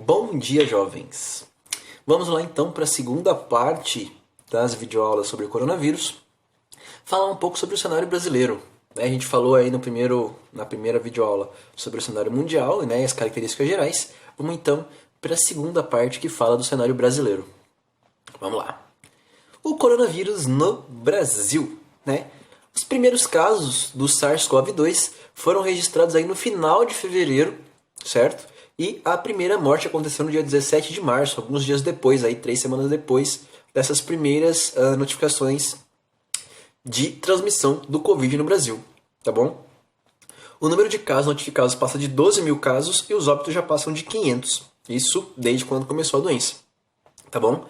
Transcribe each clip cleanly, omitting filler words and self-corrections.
Bom dia, jovens! Vamos lá então para a segunda parte das videoaulas sobre o coronavírus, falar um pouco sobre o cenário brasileiro. A gente falou aí na primeira videoaula sobre o cenário mundial e as características gerais. Vamos então para a segunda parte que fala do cenário brasileiro. Vamos lá! O coronavírus no Brasil, Os primeiros casos do SARS-CoV-2 foram registrados aí no final de fevereiro, certo? E a primeira morte aconteceu no dia 17 de março, alguns dias depois, 3 semanas depois dessas primeiras notificações de transmissão do Covid no Brasil, tá bom? O número de casos notificados passa de 12 mil casos e os óbitos já passam de 500. Isso desde quando começou a doença, tá bom?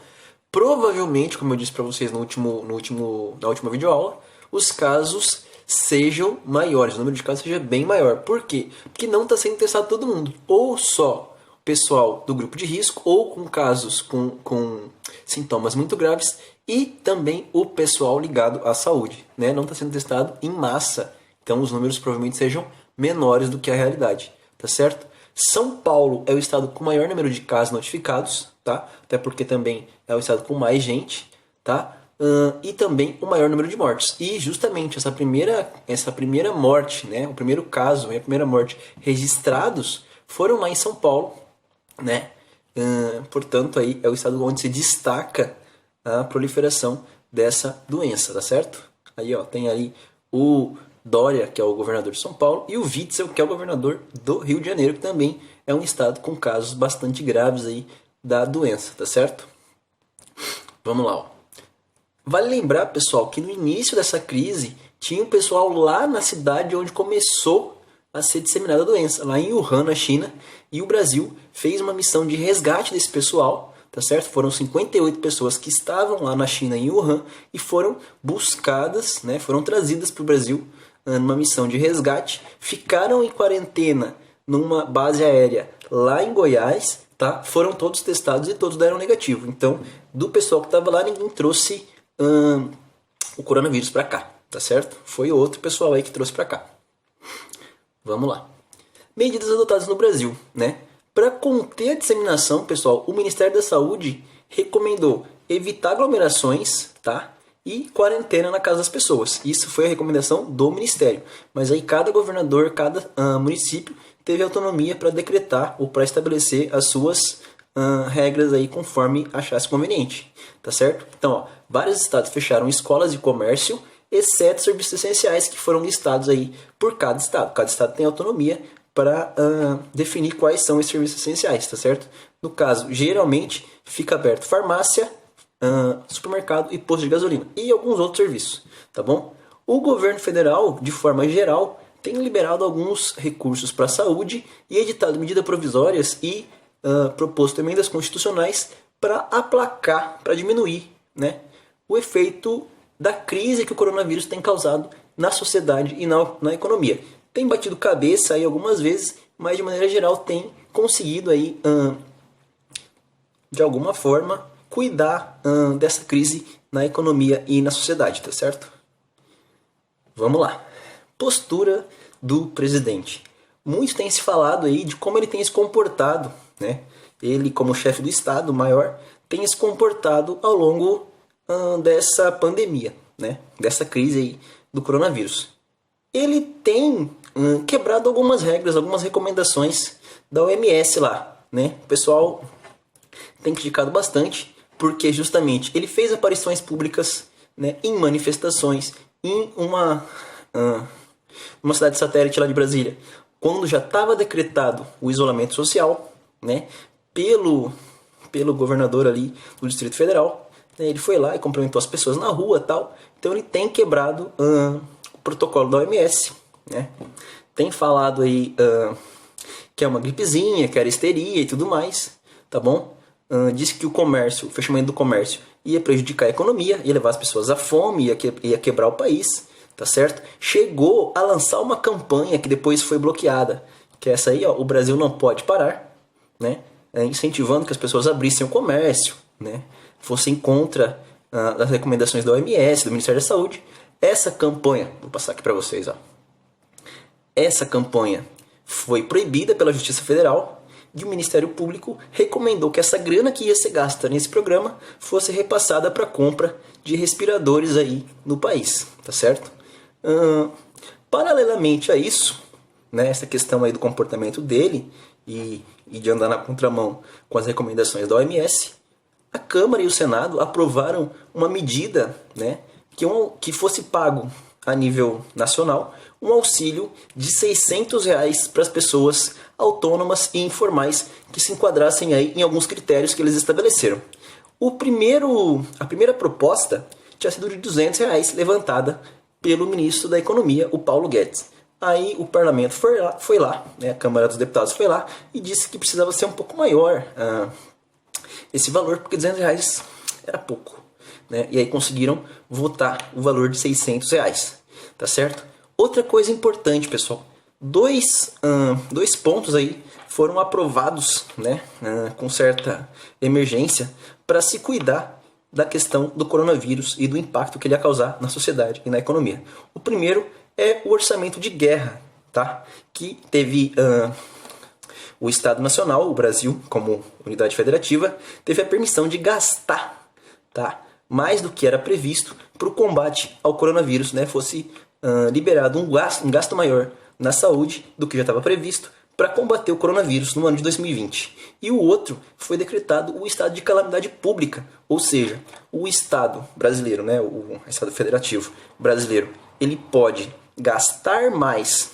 Provavelmente, como eu disse para vocês na última videoaula, os casos sejam maiores, o número de casos seja bem maior. Por quê? Porque não está sendo testado todo mundo. Ou só o pessoal do grupo de risco, ou com casos com sintomas muito graves, e também o pessoal ligado à saúde. Não está sendo testado em massa. Então os números provavelmente sejam menores do que a realidade. Tá certo? São Paulo é o estado com maior número de casos notificados, tá? Até porque também é o estado com mais gente, tá? E também o maior número de mortes. E justamente essa primeira morte, o primeiro caso e a primeira morte registrados foram lá em São Paulo, portanto, aí é o estado onde se destaca a proliferação dessa doença, tá certo? Aí, tem ali o Dória, que é o governador de São Paulo, e o Witzel, que é o governador do Rio de Janeiro, que também é um estado com casos bastante graves aí da doença, tá certo? Vamos lá, Vale lembrar, pessoal, que no início dessa crise tinha um pessoal lá na cidade onde começou a ser disseminada a doença, lá em Wuhan, na China, e o Brasil fez uma missão de resgate desse pessoal, tá certo? Foram 58 pessoas que estavam lá na China, em Wuhan, e foram buscadas, foram trazidas para o Brasil numa missão de resgate, ficaram em quarentena numa base aérea lá em Goiás, tá? Foram todos testados e todos deram negativo. Então, do pessoal que estava lá, ninguém trouxe o coronavírus para cá, tá certo? Foi outro pessoal aí que trouxe para cá. Vamos lá. Medidas adotadas no Brasil, Para conter a disseminação, pessoal, o Ministério da Saúde recomendou evitar aglomerações, tá? E quarentena na casa das pessoas. Isso foi a recomendação do Ministério. Mas aí cada governador, cada município teve autonomia para decretar ou para estabelecer as suas regras aí conforme achasse conveniente, tá certo? Então, vários estados fecharam escolas e comércio, exceto serviços essenciais que foram listados aí por cada estado. Cada estado tem autonomia para definir quais são os serviços essenciais, tá certo? No caso, geralmente fica aberto farmácia, supermercado e posto de gasolina e alguns outros serviços, tá bom? O governo federal, de forma geral, tem liberado alguns recursos para a saúde e editado medidas provisórias e proposto emendas constitucionais para aplacar, para diminuir, o efeito da crise que o coronavírus tem causado na sociedade e na economia. Tem batido cabeça aí algumas vezes, mas de maneira geral tem conseguido aí, de alguma forma, cuidar dessa crise na economia e na sociedade, tá certo? Vamos lá. Postura do presidente. Muito tem se falado aí de como ele tem se comportado, Ele, como chefe do Estado maior, tem se comportado ao longo dessa pandemia, Dessa crise aí do coronavírus. Ele tem quebrado algumas regras, algumas recomendações da OMS lá, O pessoal tem criticado bastante, porque justamente ele fez aparições públicas, em manifestações, em uma cidade satélite lá de Brasília, quando já estava decretado o isolamento social, pelo governador ali do Distrito Federal. Ele foi lá e cumprimentou as pessoas na rua e tal. Então ele tem quebrado o protocolo da OMS, Tem falado aí que é uma gripezinha, que era histeria e tudo mais, tá bom? Disse que o fechamento do comércio ia prejudicar a economia, ia levar as pessoas à fome, ia quebrar o país, tá certo? Chegou a lançar uma campanha que depois foi bloqueada, que é essa aí, o Brasil não pode parar, incentivando que as pessoas abrissem o comércio, fossem contra as recomendações da OMS, do Ministério da Saúde. Essa campanha, vou passar aqui para vocês, Essa campanha foi proibida pela Justiça Federal e o Ministério Público recomendou que essa grana que ia ser gasta nesse programa fosse repassada para compra de respiradores aí no país, tá certo? Paralelamente a isso, né, essa questão aí do comportamento dele e de andar na contramão com as recomendações da OMS, a Câmara e o Senado aprovaram uma medida, né, que fosse pago a nível nacional um auxílio de R$600 para as pessoas autônomas e informais que se enquadrassem aí em alguns critérios que eles estabeleceram. A primeira proposta tinha sido de R$200 levantada pelo ministro da Economia, o Paulo Guedes. Aí o parlamento foi lá, né, a Câmara dos Deputados foi lá e disse que precisava ser um pouco maior esse valor, porque R$200 era pouco, né? E aí conseguiram votar o valor de R$600, tá certo? Outra coisa importante, pessoal, dois pontos aí foram aprovados, né, com certa emergência para se cuidar da questão do coronavírus e do impacto que ele ia causar na sociedade e na economia. O primeiro é o orçamento de guerra, tá? Que teve o Estado Nacional, o Brasil, como unidade federativa, teve a permissão de gastar, tá, mais do que era previsto para o combate ao coronavírus, né? Fosse liberado um gasto maior na saúde do que já estava previsto para combater o coronavírus no ano de 2020. E o outro foi decretado o estado de calamidade pública, ou seja, o Estado brasileiro, né, o Estado Federativo brasileiro, ele pode gastar mais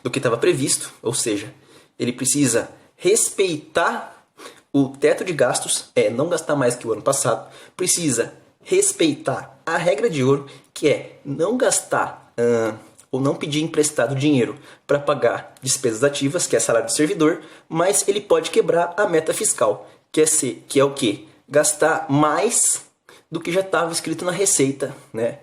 do que estava previsto, ou seja, ele precisa respeitar o teto de gastos, não gastar mais que o ano passado, precisa respeitar a regra de ouro, que é não gastar ou não pedir emprestado dinheiro para pagar despesas ativas, que é salário de servidor, mas ele pode quebrar a meta fiscal, que é o quê? Gastar mais do que já estava escrito na receita, né,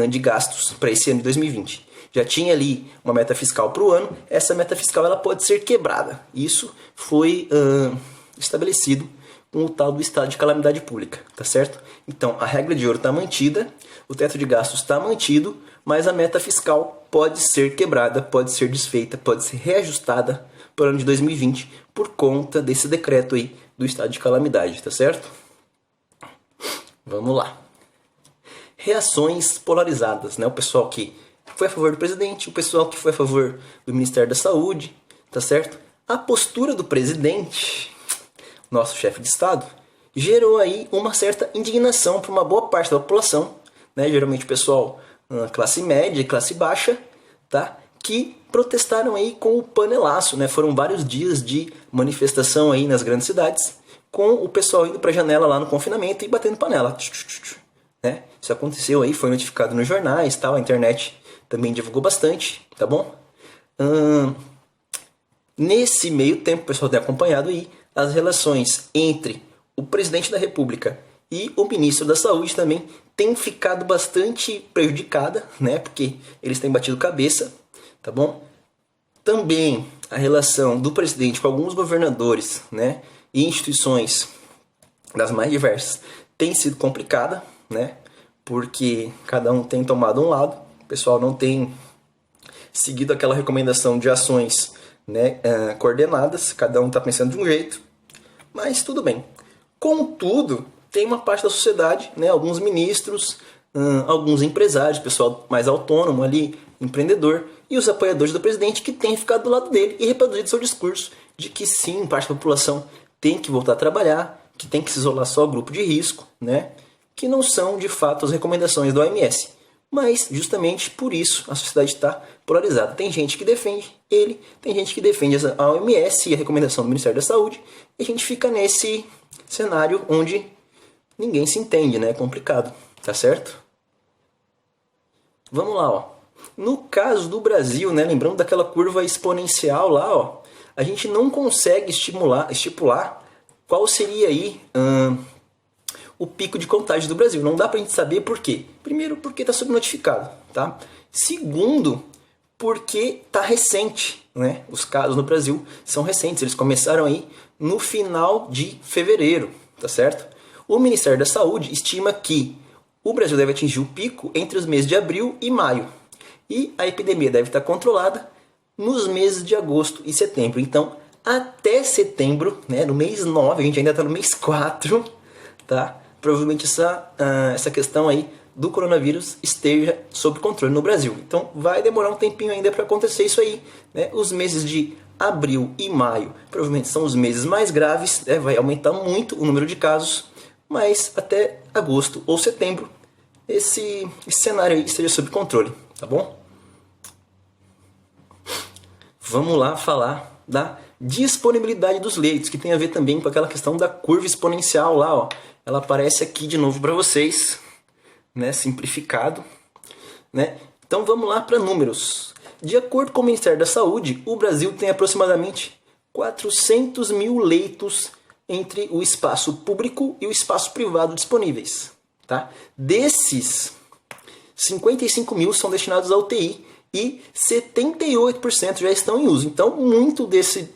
de gastos para esse ano de 2020. Já tinha ali uma meta fiscal para o ano, essa meta fiscal ela pode ser quebrada. Isso foi estabelecido com o tal do estado de calamidade pública, tá certo? Então, a regra de ouro está mantida, o teto de gastos está mantido, mas a meta fiscal pode ser quebrada, pode ser desfeita, pode ser reajustada para o ano de 2020 por conta desse decreto aí do estado de calamidade, tá certo? Vamos lá. Reações polarizadas, né? O pessoal que foi a favor do presidente, o pessoal que foi a favor do Ministério da Saúde, tá certo? A postura do presidente, nosso chefe de Estado, gerou aí uma certa indignação para uma boa parte da população, né? Geralmente o pessoal classe média e classe baixa, tá? Que protestaram aí com o panelaço, né? Foram vários dias de manifestação aí nas grandes cidades, com o pessoal indo para a janela lá no confinamento e batendo panela, né? Isso aconteceu aí, foi notificado nos jornais, tal, a internet também divulgou bastante, tá bom? Nesse meio tempo, o pessoal tem acompanhado aí as relações entre o presidente da República e o ministro da Saúde também tem ficado bastante prejudicada, né? Porque eles têm batido cabeça, tá bom? Também a relação do presidente com alguns governadores, né, e instituições das mais diversas tem sido complicada, né? Porque cada um tem tomado um lado, o pessoal não tem seguido aquela recomendação de ações, né, coordenadas, cada um está pensando de um jeito, mas tudo bem. Contudo, tem uma parte da sociedade, né, alguns ministros, alguns empresários, pessoal mais autônomo ali, empreendedor, e os apoiadores do presidente que têm ficado do lado dele e reproduzido seu discurso de que sim, parte da população tem que voltar a trabalhar, que tem que se isolar só grupo de risco, né, que não são de fato as recomendações da OMS. Mas justamente por isso a sociedade está polarizada. Tem gente que defende ele, tem gente que defende a OMS e a recomendação do Ministério da Saúde, e a gente fica nesse cenário onde ninguém se entende, né? É complicado, tá certo? Vamos lá, ó. No caso do Brasil, né, lembrando daquela curva exponencial lá, ó, a gente não consegue estipular qual seria aí o pico de contágio do Brasil. Não dá pra gente saber por quê. Primeiro, porque está subnotificado, tá? Segundo, porque tá recente, né? Os casos no Brasil são recentes. Eles começaram aí no final de fevereiro, tá certo? O Ministério da Saúde estima que o Brasil deve atingir o pico entre os meses de abril e maio. E a epidemia deve estar controlada nos meses de agosto e setembro. Então, até setembro, né, no mês 9, a gente ainda está no mês 4, tá? Provavelmente essa questão aí do coronavírus esteja sob controle no Brasil. Então vai demorar um tempinho ainda para acontecer isso aí, né? Os meses de abril e maio provavelmente são os meses mais graves, né? Vai aumentar muito o número de casos, mas até agosto ou setembro esse cenário aí esteja sob controle, tá bom? Vamos lá falar da disponibilidade dos leitos, que tem a ver também com aquela questão da curva exponencial lá, ó. Ela aparece aqui de novo para vocês, né, simplificado, né? Então vamos lá para números. De acordo com o Ministério da Saúde, o Brasil tem aproximadamente 400 mil leitos entre o espaço público e o espaço privado disponíveis, tá? Desses, 55 mil são destinados à UTI e 78% já estão em uso. Então, muito desse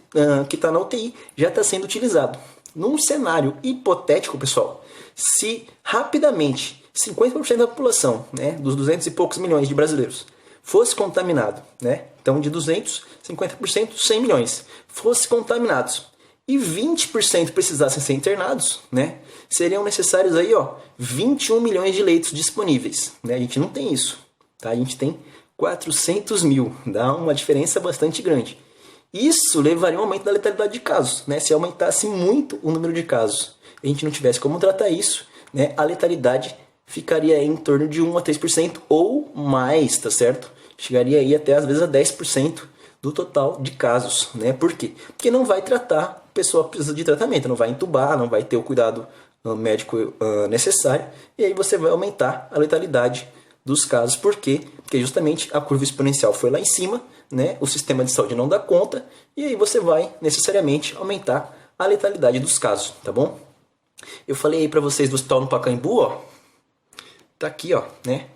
que está na UTI já está sendo utilizado. Num cenário hipotético, pessoal, se rapidamente 50% da população, né, dos 200 e poucos milhões de brasileiros, fosse contaminado, né, então de 200, 50%, 100 milhões, fosse contaminados e 20% precisassem ser internados, né, seriam necessários aí, ó, 21 milhões de leitos disponíveis. Né? A gente não tem isso, tá? A gente tem 400 mil, dá uma diferença bastante grande. Isso levaria a um aumento da letalidade de casos, né? Se aumentasse muito o número de casos e a gente não tivesse como tratar isso, né, a letalidade ficaria em torno de 1 a 3% ou mais, tá certo? Chegaria aí até às vezes a 10% do total de casos, né? Por quê? Porque não vai tratar, a pessoa precisa de tratamento, não vai entubar, não vai ter o cuidado médico necessário, e aí você vai aumentar a letalidade dos casos. Por quê? Porque justamente a curva exponencial foi lá em cima, né? O sistema de saúde não dá conta, e aí você vai necessariamente aumentar a letalidade dos casos, tá bom? Eu falei aí para vocês do hospital no Pacaembu, ó. Tá aqui, ó, né?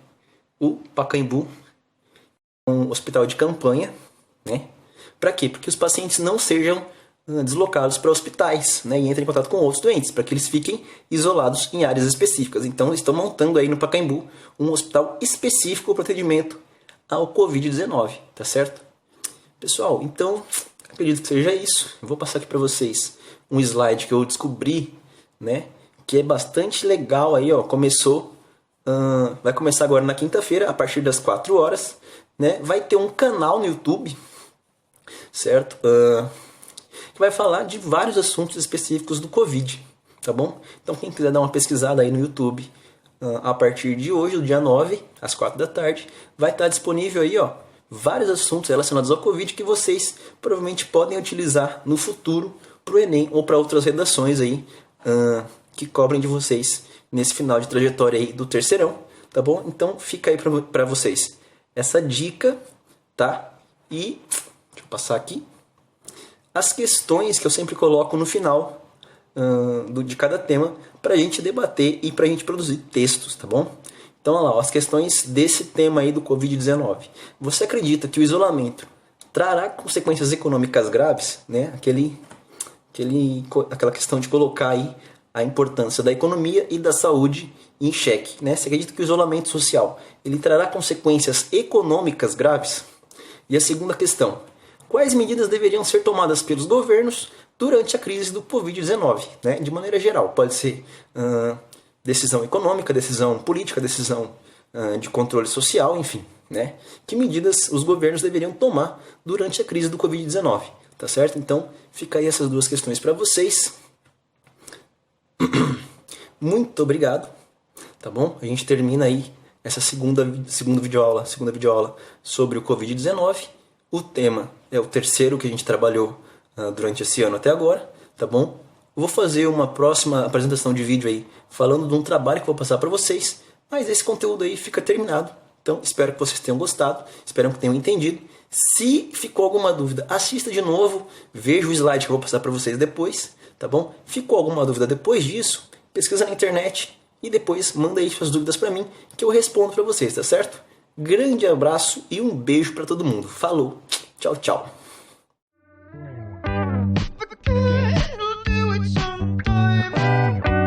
O Pacaembu, um hospital de campanha, né? Para quê? Porque os pacientes não sejam deslocados para hospitais, né? E entrem em contato com outros doentes, para que eles fiquem isolados em áreas específicas. Então, estão montando aí no Pacaembu um hospital específico para atendimento ao Covid-19, tá certo? Pessoal, então, acredito que seja isso. Eu vou passar aqui para vocês um slide que eu descobri, né? Que é bastante legal aí, ó. Vai começar agora na quinta-feira, a partir das 4 horas, né? Vai ter um canal no YouTube, certo? Que vai falar de vários assuntos específicos do Covid, tá bom? Então quem quiser dar uma pesquisada aí no YouTube, a partir de hoje, do dia 9, às 4 da tarde, vai estar disponível aí, ó, vários assuntos relacionados ao Covid que vocês provavelmente podem utilizar no futuro para o Enem ou para outras redações aí que cobrem de vocês nesse final de trajetória aí do terceirão, tá bom? Então fica aí para vocês essa dica, tá? E deixa eu passar aqui as questões que eu sempre coloco no final de cada tema para a gente debater e para a gente produzir textos, tá bom? Então, olha lá, ó, as questões desse tema aí do Covid-19. Você acredita que o isolamento trará consequências econômicas graves, né? Aquela questão de colocar aí a importância da economia e da saúde em xeque, né? Você acredita que o isolamento social ele trará consequências econômicas graves? E a segunda questão: quais medidas deveriam ser tomadas pelos governos durante a crise do Covid-19? Né? De maneira geral, pode ser decisão econômica, decisão política, decisão de controle social, enfim. Né? Que medidas os governos deveriam tomar durante a crise do Covid-19? Tá certo? Então, fica aí essas duas questões para vocês. Muito obrigado. Tá bom? A gente termina aí essa segunda videoaula sobre o Covid-19. O tema é o terceiro que a gente trabalhou durante esse ano até agora, tá bom? Eu vou fazer uma próxima apresentação de vídeo aí, falando de um trabalho que eu vou passar para vocês, mas esse conteúdo aí fica terminado. Então, espero que vocês tenham gostado, espero que tenham entendido. Se ficou alguma dúvida, assista de novo, veja o slide que eu vou passar para vocês depois, tá bom? Ficou alguma dúvida depois disso, pesquisa na internet e depois manda aí suas dúvidas para mim, que eu respondo para vocês, tá certo? Grande abraço e um beijo para todo mundo. Falou, tchau, tchau. We'll do it sometime.